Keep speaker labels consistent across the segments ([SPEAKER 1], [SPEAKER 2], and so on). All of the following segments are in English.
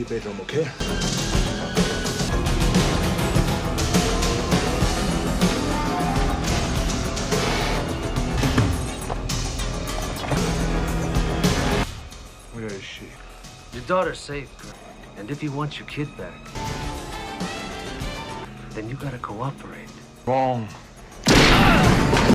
[SPEAKER 1] your bedroom, okay? Where is she?
[SPEAKER 2] Your daughter's safe, and if you want your kid back, then you gotta cooperate.
[SPEAKER 1] Wrong.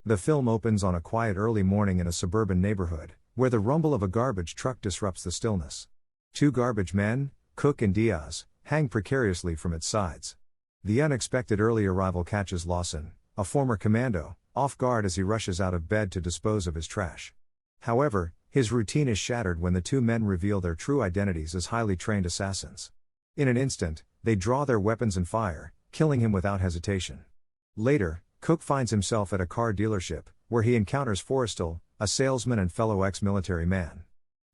[SPEAKER 3] The film opens on a quiet early morning in a suburban neighborhood, where the rumble of a garbage truck disrupts the stillness. Two garbage men, Cook and Diaz, hang precariously from its sides. The unexpected early arrival catches Lawson, a former commando, off guard as he rushes out of bed to dispose of his trash. However, his routine is shattered when the two men reveal their true identities as highly trained assassins. In an instant, they draw their weapons and fire, killing him without hesitation. Later, Cook finds himself at a car dealership, where he encounters Forrestal, a salesman and fellow ex-military man.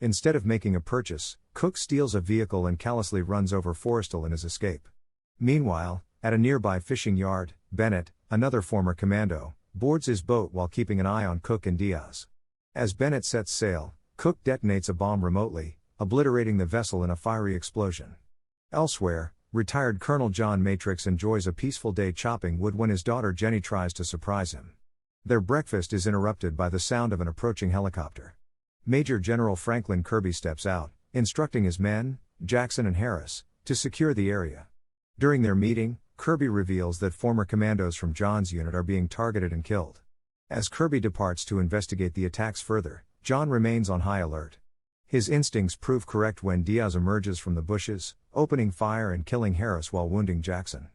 [SPEAKER 3] Instead of making a purchase, Cook steals a vehicle and callously runs over Forrestal in his escape. Meanwhile, at a nearby fishing yard, Bennett, another former commando, boards his boat while keeping an eye on Cook and Diaz. As Bennett sets sail, Cook detonates a bomb remotely, obliterating the vessel in a fiery explosion. Elsewhere, retired Colonel John Matrix enjoys a peaceful day chopping wood when his daughter Jenny tries to surprise him. Their breakfast is interrupted by the sound of an approaching helicopter. Major General Franklin Kirby steps out, instructing his men, Jackson and Harris, to secure the area. During their meeting, Kirby reveals that former commandos from John's unit are being targeted and killed. As Kirby departs to investigate the attacks further, John remains on high alert. His instincts prove correct when Diaz emerges from the bushes, opening fire and killing Harris while wounding Jackson.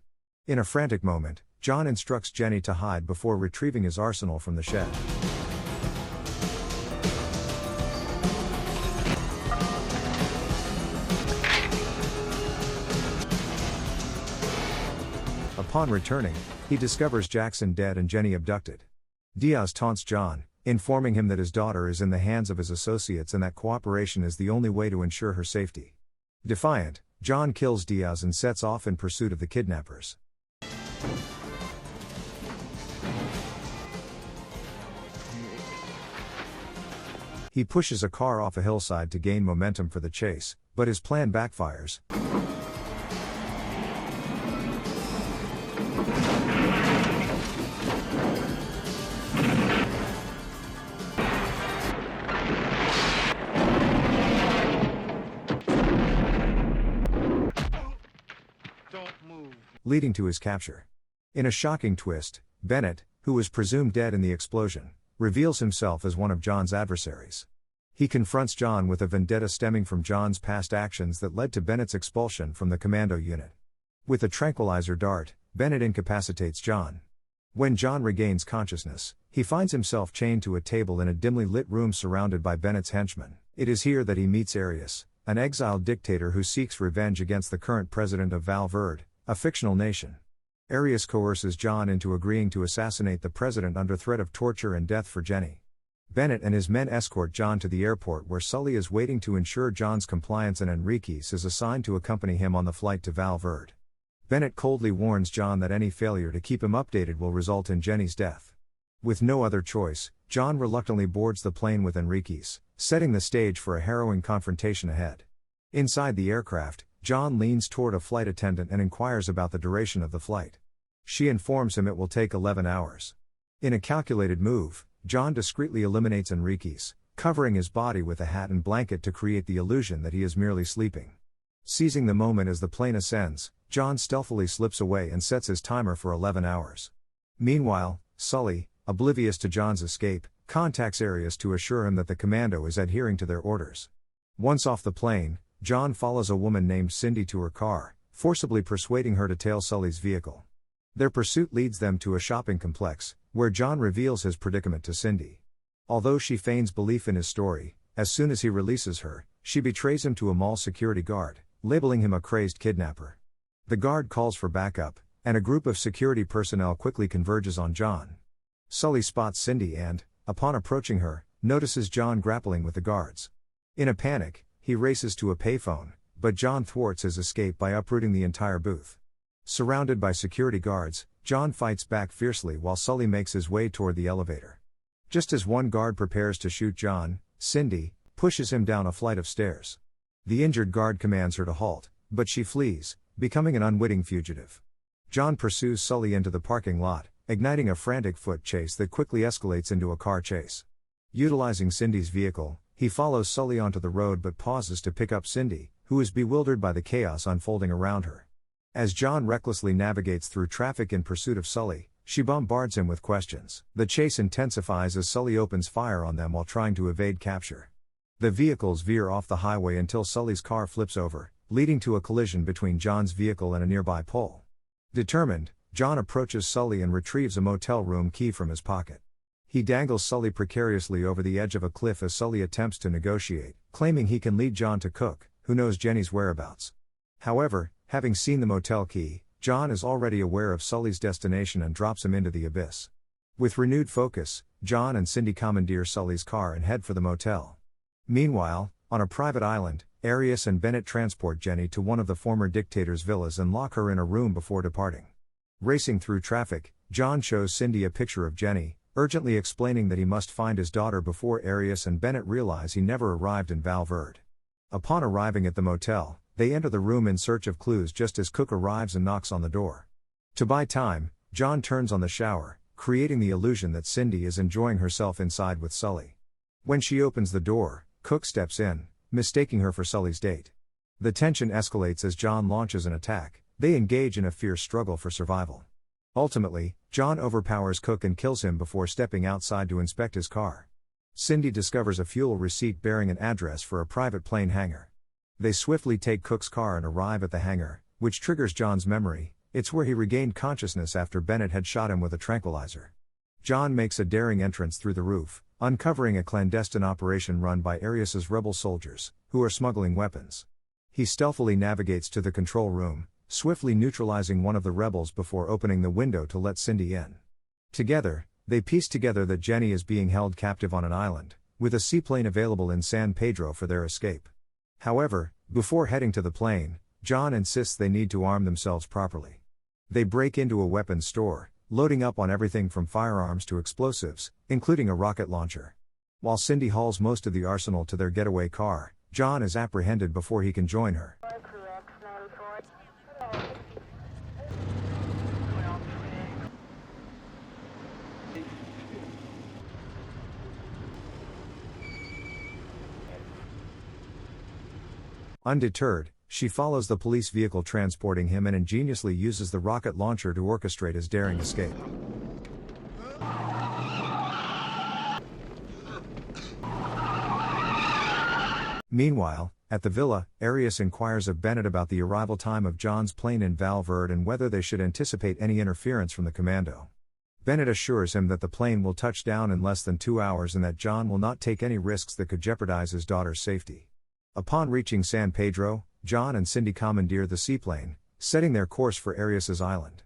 [SPEAKER 3] In a frantic moment, John instructs Jenny to hide before retrieving his arsenal from the shed. Upon returning, he discovers Jackson dead and Jenny abducted. Diaz taunts John, informing him that his daughter is in the hands of his associates and that cooperation is the only way to ensure her safety. Defiant, John kills Diaz and sets off in pursuit of the kidnappers. He pushes a car off a hillside to gain momentum for the chase, but his plan backfires. Leading to his capture. In a shocking twist, Bennett, who was presumed dead in the explosion, reveals himself as one of John's adversaries. He confronts John with a vendetta stemming from John's past actions that led to Bennett's expulsion from the commando unit. With a tranquilizer dart, Bennett incapacitates John. When John regains consciousness, he finds himself chained to a table in a dimly lit room surrounded by Bennett's henchmen. It is here that he meets Arias, an exiled dictator who seeks revenge against the current president of Val Verde, a fictional nation. Arias coerces John into agreeing to assassinate the president under threat of torture and death for Jenny. Bennett and his men escort John to the airport where Sully is waiting to ensure John's compliance and Enriquez is assigned to accompany him on the flight to Val Verde. Bennett coldly warns John that any failure to keep him updated will result in Jenny's death. With no other choice, John reluctantly boards the plane with Enriquez, setting the stage for a harrowing confrontation ahead. Inside the aircraft, John leans toward a flight attendant and inquires about the duration of the flight. She informs him it will take 11 hours. In a calculated move, John discreetly eliminates Enriquez, covering his body with a hat and blanket to create the illusion that he is merely sleeping. Seizing the moment as the plane ascends, John stealthily slips away and sets his timer for 11 hours. Meanwhile, Sully, oblivious to John's escape, contacts Arias to assure him that the commando is adhering to their orders. Once off the plane, John follows a woman named Cindy to her car, forcibly persuading her to tail Sully's vehicle. Their pursuit leads them to a shopping complex, where John reveals his predicament to Cindy. Although she feigns belief in his story, as soon as he releases her, she betrays him to a mall security guard, labeling him a crazed kidnapper. The guard calls for backup, and a group of security personnel quickly converges on John. Sully spots Cindy and, upon approaching her, notices John grappling with the guards. In a panic, he races to a payphone, but John thwarts his escape by uprooting the entire booth. Surrounded by security guards, John fights back fiercely while Sully makes his way toward the elevator. Just as one guard prepares to shoot John, Cindy pushes him down a flight of stairs. The injured guard commands her to halt, but she flees, becoming an unwitting fugitive. John pursues Sully into the parking lot, igniting a frantic foot chase that quickly escalates into a car chase. Utilizing Cindy's vehicle, he follows Sully onto the road but pauses to pick up Cindy, who is bewildered by the chaos unfolding around her. As John recklessly navigates through traffic in pursuit of Sully, she bombards him with questions. The chase intensifies as Sully opens fire on them while trying to evade capture. The vehicles veer off the highway until Sully's car flips over, leading to a collision between John's vehicle and a nearby pole. Determined, John approaches Sully and retrieves a motel room key from his pocket. He dangles Sully precariously over the edge of a cliff as Sully attempts to negotiate, claiming he can lead John to Cook, who knows Jenny's whereabouts. However, having seen the motel key, John is already aware of Sully's destination and drops him into the abyss. With renewed focus, John and Cindy commandeer Sully's car and head for the motel. Meanwhile, on a private island, Arias and Bennett transport Jenny to one of the former dictator's villas and lock her in a room before departing. Racing through traffic, John shows Cindy a picture of Jenny, urgently explaining that he must find his daughter before Arias and Bennett realize he never arrived in Val Verde. Upon arriving at the motel, they enter the room in search of clues just as Cook arrives and knocks on the door. To buy time, John turns on the shower, creating the illusion that Cindy is enjoying herself inside with Sully. When she opens the door, Cook steps in, mistaking her for Sully's date. The tension escalates as John launches an attack. They engage in a fierce struggle for survival. Ultimately, John overpowers Cook and kills him before stepping outside to inspect his car. Cindy discovers a fuel receipt bearing an address for a private plane hangar. They swiftly take Cook's car and arrive at the hangar, which triggers John's memory. It's where he regained consciousness after Bennett had shot him with a tranquilizer. John makes a daring entrance through the roof, uncovering a clandestine operation run by Arias's rebel soldiers, who are smuggling weapons. He stealthily navigates to the control room, swiftly neutralizing one of the rebels before opening the window to let Cindy in. Together, they piece together that Jenny is being held captive on an island, with a seaplane available in San Pedro for their escape. However, before heading to the plane, John insists they need to arm themselves properly. They break into a weapons store, loading up on everything from firearms to explosives, including a rocket launcher. While Cindy hauls most of the arsenal to their getaway car, John is apprehended before he can join her. Undeterred, she follows the police vehicle transporting him and ingeniously uses the rocket launcher to orchestrate his daring escape. Meanwhile, at the villa, Arias inquires of Bennett about the arrival time of John's plane in Val Verde and whether they should anticipate any interference from the commando. Bennett assures him that the plane will touch down in less than 2 hours and that John will not take any risks that could jeopardize his daughter's safety. Upon reaching San Pedro, John and Cindy commandeer the seaplane, setting their course for Arias's island.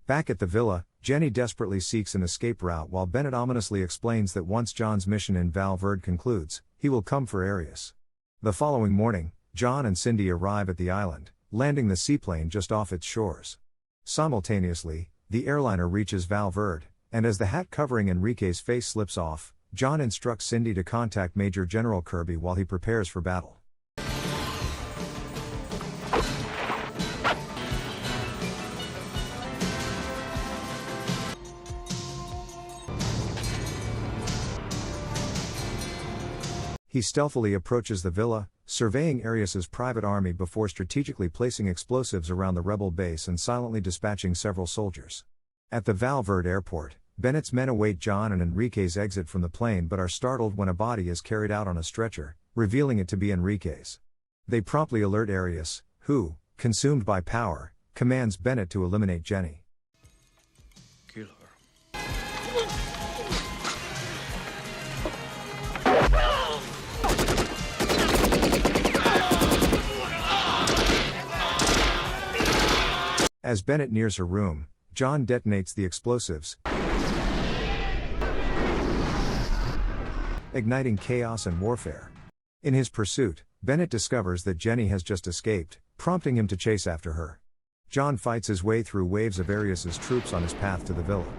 [SPEAKER 3] Back at the villa, Jenny desperately seeks an escape route while Bennett ominously explains that once John's mission in Val Verde concludes, he will come for Arias. The following morning, John and Cindy arrive at the island, landing the seaplane just off its shores. Simultaneously, the airliner reaches Val Verde, and as the hat covering Enrique's face slips off, John instructs Cindy to contact Major General Kirby while he prepares for battle. He stealthily approaches the villa, surveying Arias's private army before strategically placing explosives around the rebel base and silently dispatching several soldiers. At the Val Verde airport, Bennett's men await John and Enrique's exit from the plane but are startled when a body is carried out on a stretcher, revealing it to be Enrique's. They promptly alert Arias, who, consumed by power, commands Bennett to eliminate Jenny.
[SPEAKER 2] Kill her.
[SPEAKER 3] As Bennett nears her room, John detonates the explosives, igniting chaos and warfare. In his pursuit, Bennett discovers that Jenny has just escaped, prompting him to chase after her. John fights his way through waves of Arias's troops on his path to the villa.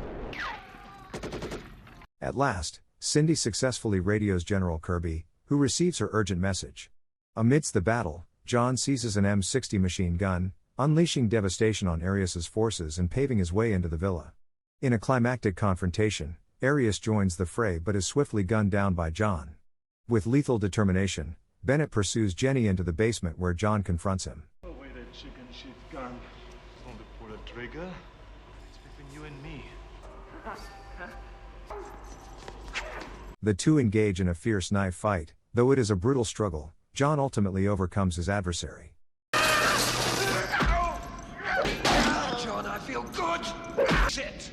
[SPEAKER 3] At last, Cindy successfully radios General Kirby, who receives her urgent message. Amidst the battle, John seizes an M60 machine gun, unleashing devastation on Arias's forces and paving his way into the villa. In a climactic confrontation, Arias joins the fray but is swiftly gunned down by John. With lethal determination, Bennett pursues Jenny into the basement where John confronts him.
[SPEAKER 1] Oh, wait, that chicken shit gun. On the pull the trigger. It's between you and me.
[SPEAKER 3] The two engage in a fierce knife fight. Though it is a brutal struggle, John ultimately overcomes his adversary.
[SPEAKER 2] John, I feel good. Shit.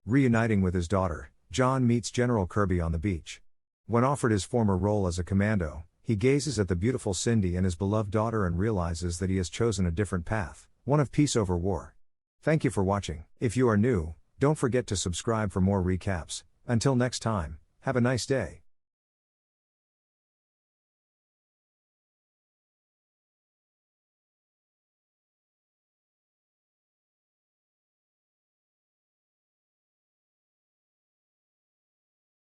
[SPEAKER 3] Reuniting with his daughter, John meets General Kirby on the beach. When offered his former role as a commando, he gazes at the beautiful Cindy and his beloved daughter and realizes that he has chosen a different path, one of peace over war. Thank you for watching. If you are new, don't forget to subscribe for more recaps. Until next time, have a nice day.